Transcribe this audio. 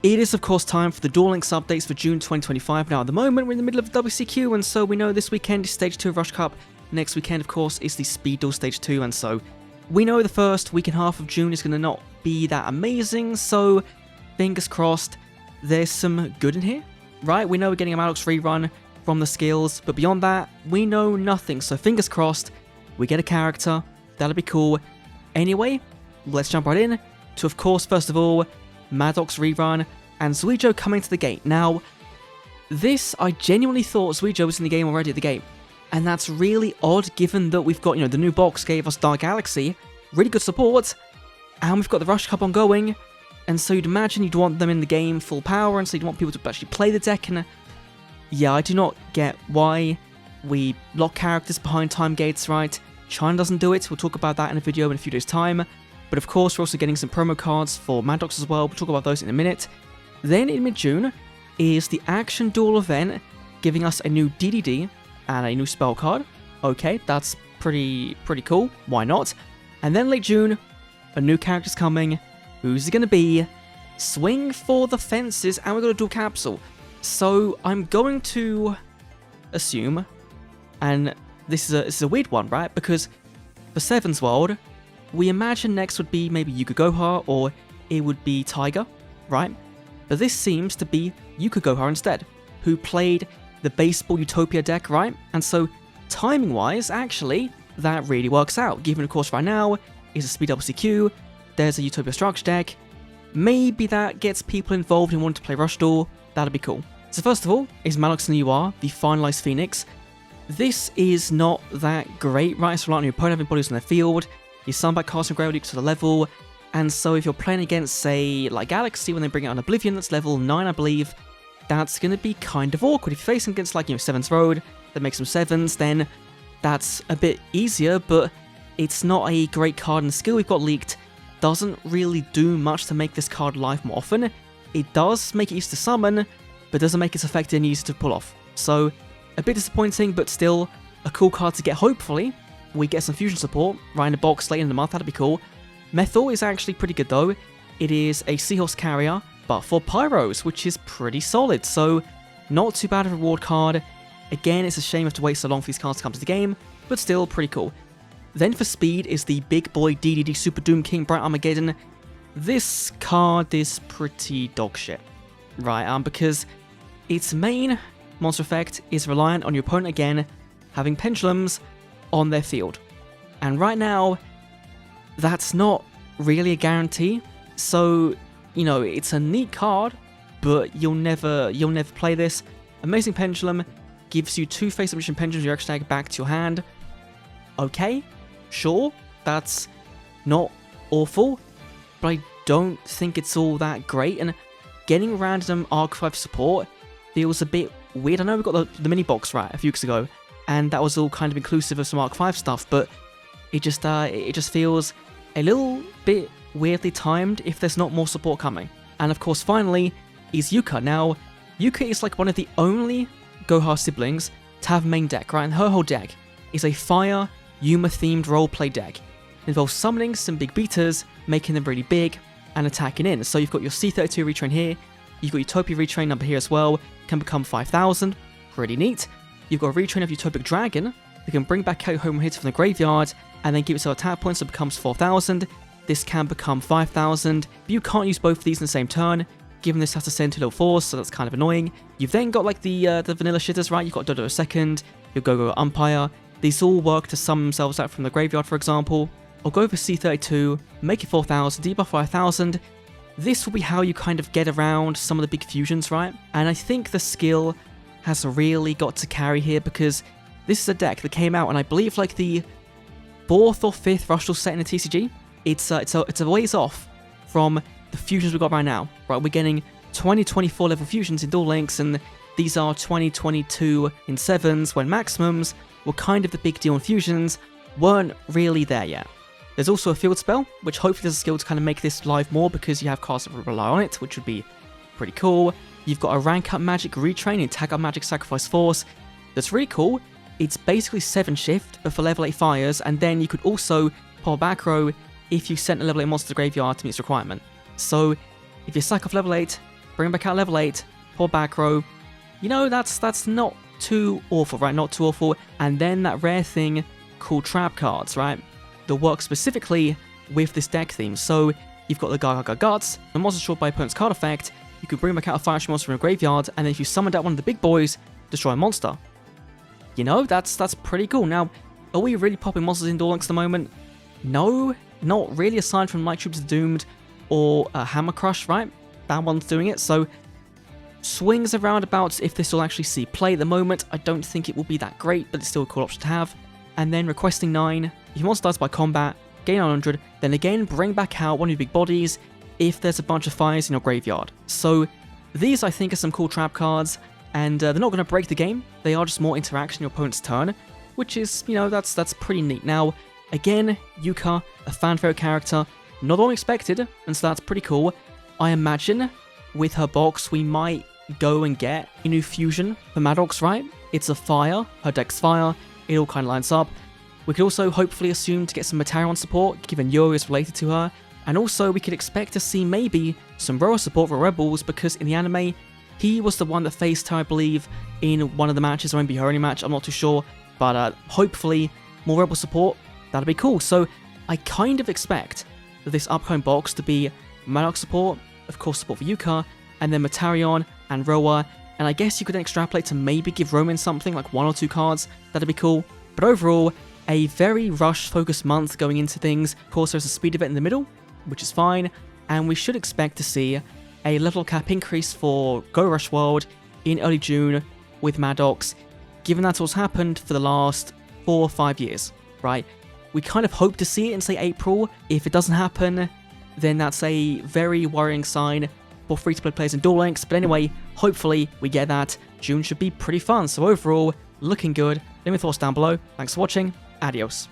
It is of course time for the Duel Links updates for June 2025. Now at the moment we're in the middle of the WCQ, and so we know this weekend is Stage 2 of Rush Cup. Next weekend of course is the Speed Duel Stage 2, and so we know the first week and a half of June is going to not be that amazing, so fingers crossed there's some good in here, right? We know we're getting a Maddox rerun from the skills, but beyond that we know nothing, so fingers crossed we get a character, that'll be cool. Anyway, let's jump right in to, of course, first of all, Maddox rerun and Zuijo coming to the gate. Now, this, I genuinely thought Zuijo was in the game already at the gate, and that's really odd given that we've got, the new box gave us Dark Galaxy, really good support, and we've got the Rush Cup ongoing, and so you'd imagine you'd want them in the game full power, and so you'd want people to actually play the deck, and yeah, I do not get why we lock characters behind time gates, right? China doesn't do it, we'll talk about that in a video in a few days' time. But of course, we're also getting some promo cards for Maddox as well. We'll talk about those in a minute. Then in mid-June is the Action Duel event, giving us a new DDD and a new spell card. Okay, that's pretty cool. Why not? And then late June, a new character's coming. Who's it going to be? Swing for the Fences, and we've got a dual capsule. So I'm going to assume, and this is a weird one, right? Because for Seven's World, we imagine next would be maybe YUKA GOHA, or it would be Tiger, right? But this seems to be YUKA GOHA instead, who played the baseball Utopia deck, right? And so, timing-wise, actually, that really works out, given, of course, right now is a Speed WCQ, there's a Utopia Structure deck, maybe that gets people involved in wanting to play Rush Duel, that'd be cool. So first of all, is Maddox and UR, the finalized Phoenix. This is not that great, right? So relying on your opponent having bodies on their field, you summon back cards from gravity to the level, and so if you're playing against, say, like Galaxy, when they bring out an Oblivion that's level 9, I believe, that's going to be kind of awkward. If you're facing against, like, 7th Road, that makes some 7s, then that's a bit easier, but it's not a great card, and the skill we've got leaked doesn't really do much to make this card live more often. It does make it easy to summon, but doesn't make its effect any easier to pull off. So, a bit disappointing, but still a cool card to get, hopefully. We get some fusion support right in the box late in the month, that'd be cool. Methil is actually pretty good though. It is a Seahorse carrier, but for Pyros, which is pretty solid, so not too bad of a reward card. Again, it's a shame we have to wait so long for these cards to come to the game, but still pretty cool. Then for speed is the big boy DDD Super Doom King Bright Armageddon. This card is pretty dogshit, right? Because its main monster effect is reliant on your opponent again having pendulums on their field, and right now that's not really a guarantee, so it's a neat card, but you'll never play this. Amazing Pendulum gives you 2 face submission pendulums, your extra back to your hand. Okay, sure, that's not awful, but I don't think it's all that great, and getting random Arc 5 support feels a bit weird. I know we got the mini box right a few weeks ago, and that was all kind of inclusive of some Arc 5 stuff, but it just feels a little bit weirdly timed if there's not more support coming. And of course, finally, is YUKA. Now, YUKA is like one of the only GOHA siblings to have main deck, right? And her whole deck is a Fire, Yuma-themed roleplay deck. It involves summoning some big beaters, making them really big, and attacking in. So you've got your C32 retrain here, you've got Utopia retrain number here as well, can become 5,000, pretty neat. You've got a retrain of Utopic Dragon, that can bring back out your home hits from the graveyard, and then give yourself attack points so it becomes 4,000. This can become 5,000, but you can't use both of these in the same turn, given this has to send to level 4, so that's kind of annoying. You've then got like the vanilla shitters, right? You've got Dodo Second, your Go-Go Umpire. These all work to summon themselves out from the graveyard, for example. Or go for C32, make it 4,000, debuff 5,000. This will be how you kind of get around some of the big fusions, right? And I think the skill has really got to carry here, because this is a deck that came out, and I believe like the 4th or 5th Rush Duel set in the TCG. It's a ways off from the fusions we've got right now, right? We're getting 2024 level fusions in Duel Links, and these are 2022 in 7s, when maximums were kind of the big deal, and fusions weren't really there yet. There's also a field spell, which hopefully there's a skill to kind of make this live more, because you have cards that rely on it, which would be pretty cool. You've got a rank up magic retrain and tag up magic sacrifice force. That's really cool. It's basically 7 shift, but for level 8 fires, and then you could also pop a back row if you sent a level 8 monster to the graveyard to meet its requirement. So if you sack off level 8, bring back out level 8, poor back row. You know, that's not too awful, right? Not too awful. And then that rare thing called trap cards, right? That work specifically with this deck theme. So you've got the GOHA Guts, a monster destroyed by opponent's card effect. You could bring back out a fire monster from a graveyard, and then if you summoned out one of the big boys, destroy a monster. You know, that's pretty cool. Now, are we really popping monsters in Duel Links at the moment? No, not really, aside from Light Troops Doomed or Hammer Crush, right? That one's doing it, so swings and roundabouts if this will actually see play at the moment. I don't think it will be that great, but it's still a cool option to have. And then requesting 9, if your monster dies by combat, gain 900, then again bring back out one of your big bodies if there's a bunch of fires in your graveyard. So these I think are some cool trap cards, and they're not going to break the game, they are just more interaction in your opponent's turn, which is, you know, that's pretty neat. Now, again, YUKA, a fan favorite character, not all expected, and so that's pretty cool. I imagine with her box we might go and get a new fusion for Maddox, right? It's a fire, her deck's fire, it all kind of lines up. We could also hopefully assume to get some Matarion support, given Yuri is related to her, and also we could expect to see maybe some Roa support for Rebels, because in the anime, he was the one that faced her, I believe, in one of the matches, or maybe her only match, I'm not too sure, but hopefully more Rebel support, that'd be cool. So I kind of expect that this upcoming box to be Maddox support, of course support for YUKA, and then Matarion and Roa, and I guess you could then extrapolate to maybe give Roman something, like 1 or 2 cards, that'd be cool. But overall, a very rush-focused month going into things. Of course, there's a speed event in the middle, which is fine, and we should expect to see a level cap increase for Go Rush World in early June with Maddox, given that's what's happened for the last 4 or 5 years, right? We kind of hope to see it in, say, April. If it doesn't happen, then that's a very worrying sign for free-to-play players in Duel Links. But anyway, hopefully we get that. June should be pretty fun. So overall, looking good. Leave me thoughts down below. Thanks for watching. Adios.